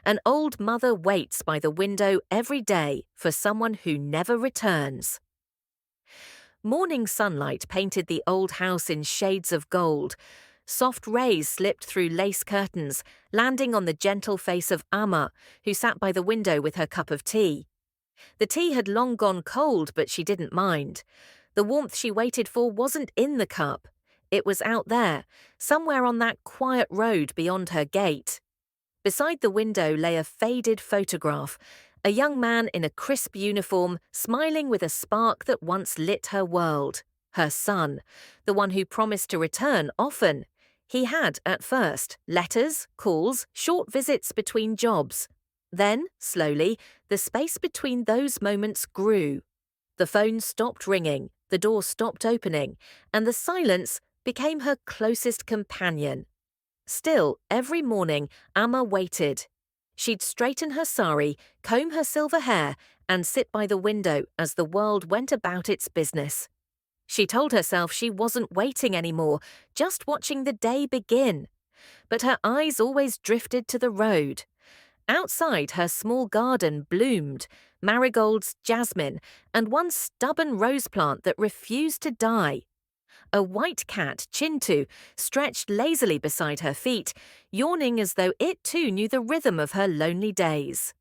An old mother waits by the window every day for someone who never returns. Morning sunlight painted the old house in shades of gold. Soft rays slipped through lace curtains, landing on the gentle face of Amma, who sat by the window with her cup of tea. The tea had long gone cold, but she didn't mind. The warmth she waited for wasn't in the cup. It was out there, somewhere on that quiet road beyond her gate. Beside the window lay a faded photograph, a young man in a crisp uniform, smiling with a spark that once lit her world. Her son, the one who promised to return often. He had, at first, letters, calls, short visits between jobs. Then, slowly, the space between those moments grew. The phone stopped ringing, the door stopped opening, and the silence became her closest companion. Still, every morning, Amma waited. She'd straighten her sari, comb her silver hair, and sit by the window as the world went about its business. She told herself she wasn't waiting anymore, just watching the day begin. But her eyes always drifted to the road. Outside, her small garden bloomed, marigolds, jasmine, and one stubborn rose plant that refused to die. A white cat, Chintu, stretched lazily beside her feet, yawning as though it too knew the rhythm of her lonely days.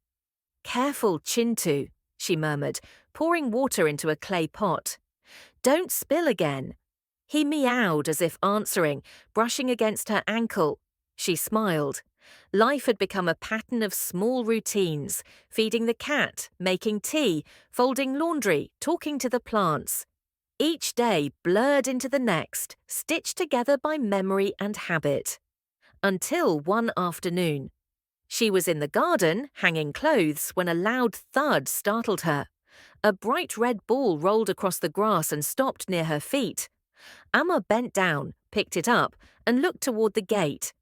"Careful, Chintu," she murmured, pouring water into a clay pot. "Don't spill again." He meowed as if answering, brushing against her ankle. She smiled. Life had become a pattern of small routines, feeding the cat, making tea, folding laundry, talking to the plants. Each day blurred into the next, stitched together by memory and habit. Until one afternoon. She was in the garden, hanging clothes, when a loud thud startled her. A bright red ball rolled across the grass and stopped near her feet. Amma bent down, picked it up, and looked toward the gate.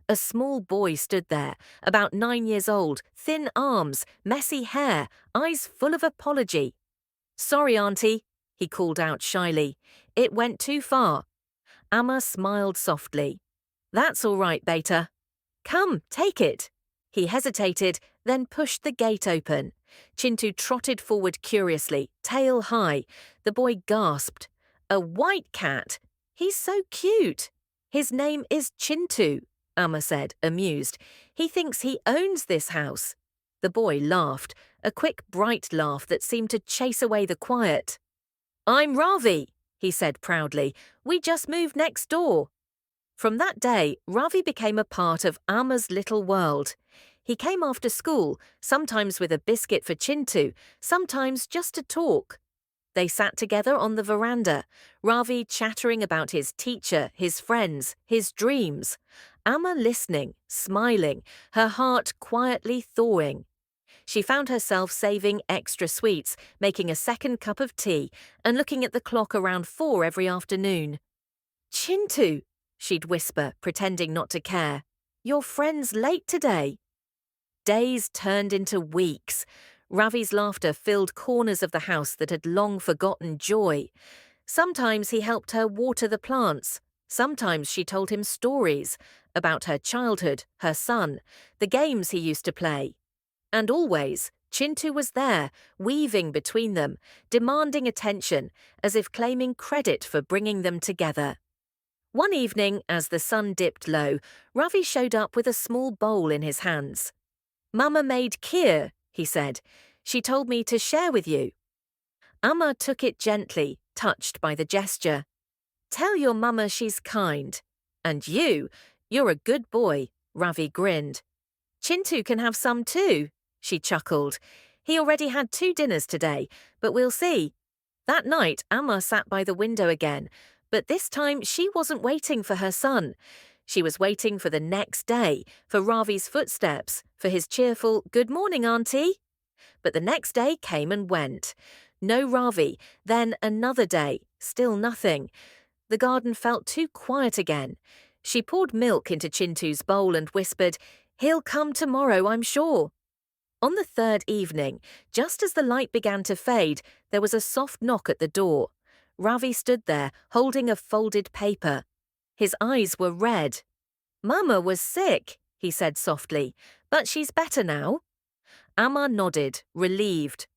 A small boy stood there, about 9 years old, thin arms, messy hair, eyes full of apology. "Sorry, Auntie," he called out shyly. "It went too far." Amma smiled softly. "That's all right, Beta. Come, take it." He hesitated, then pushed the gate open. Chintu trotted forward curiously, tail high. The boy gasped. "A white cat? He's so cute." "His name is Chintu," Amma said, amused. "He thinks he owns this house." The boy laughed, a quick, bright laugh that seemed to chase away the quiet. "I'm Ravi," he said proudly. "We just moved next door." From that day, Ravi became a part of Amma's little world. He came after school, sometimes with a biscuit for Chintu, sometimes just to talk. They sat together on the veranda, Ravi chattering about his teacher, his friends, his dreams. Amma listening, smiling, her heart quietly thawing. She found herself saving extra sweets, making a second cup of tea, and looking at the clock around 4 every afternoon. "Chintu," she'd whisper, pretending not to care. "Your friend's late today." Days turned into weeks. Ravi's laughter filled corners of the house that had long forgotten joy. Sometimes he helped her water the plants. Sometimes she told him stories about her childhood, her son, the games he used to play. And always, Chintu was there, weaving between them, demanding attention, as if claiming credit for bringing them together. One evening, as the sun dipped low, Ravi showed up with a small bowl in his hands. "Mama made kheer," he said. "She told me to share with you." Amma took it gently, touched by the gesture. "Tell your mama she's kind. And you're a good boy," Ravi grinned. "Chintu can have some too," she chuckled. "He already had 2 dinners today, but we'll see." That night, Amma sat by the window again, but this time she wasn't waiting for her son. She was waiting for the next day, for Ravi's footsteps, for his cheerful, "Good morning, Auntie." But the next day came and went. No Ravi, then another day, still nothing. The garden felt too quiet again. She poured milk into Chintu's bowl and whispered, "He'll come tomorrow, I'm sure." On the 3rd evening, just as the light began to fade, there was a soft knock at the door. Ravi stood there, holding a folded paper. His eyes were red. "Mama was sick," he said softly, but she's better now. Amma nodded, relieved.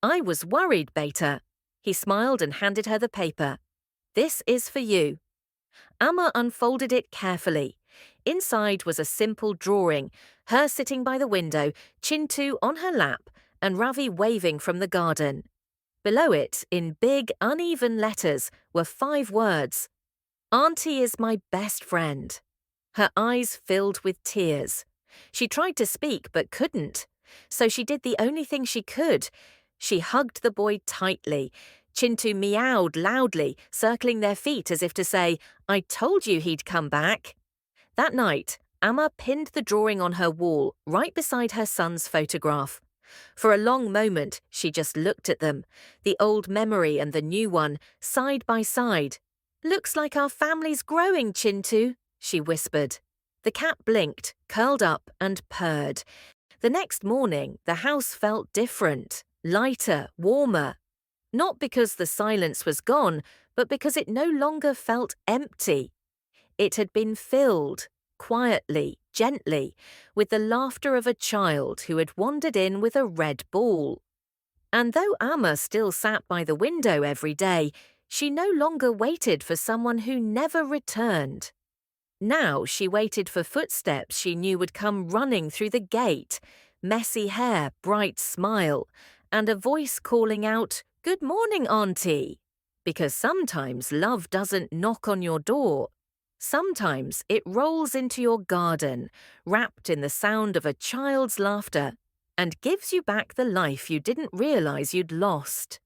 I was worried, Beta. He smiled and handed her the paper. This is for you. Amma unfolded it carefully. Inside was a simple drawing, her sitting by the window, Chintu on her lap, and Ravi waving from the garden. Below it, in big, uneven letters, were 5 words. Auntie is my best friend. Her eyes filled with tears. She tried to speak but couldn't. So she did the only thing she could. She hugged the boy tightly. Chintu meowed loudly, circling their feet as if to say, I told you he'd come back. That night, Amma pinned the drawing on her wall, right beside her son's photograph. For a long moment, she just looked at them, the old memory and the new one, side by side. Looks like our family's growing, Chintu, she whispered. The cat blinked, curled up, and purred. The next morning, the house felt different, lighter, warmer. Not because the silence was gone, but because it no longer felt empty. It had been filled, quietly, gently, with the laughter of a child who had wandered in with a red ball. And though Amma still sat by the window every day, she no longer waited for someone who never returned. Now she waited for footsteps she knew would come running through the gate, messy hair, bright smile, and a voice calling out, Good morning, Auntie. Because sometimes love doesn't knock on your door. Sometimes it rolls into your garden, wrapped in the sound of a child's laughter, and gives you back the life you didn't realize you'd lost.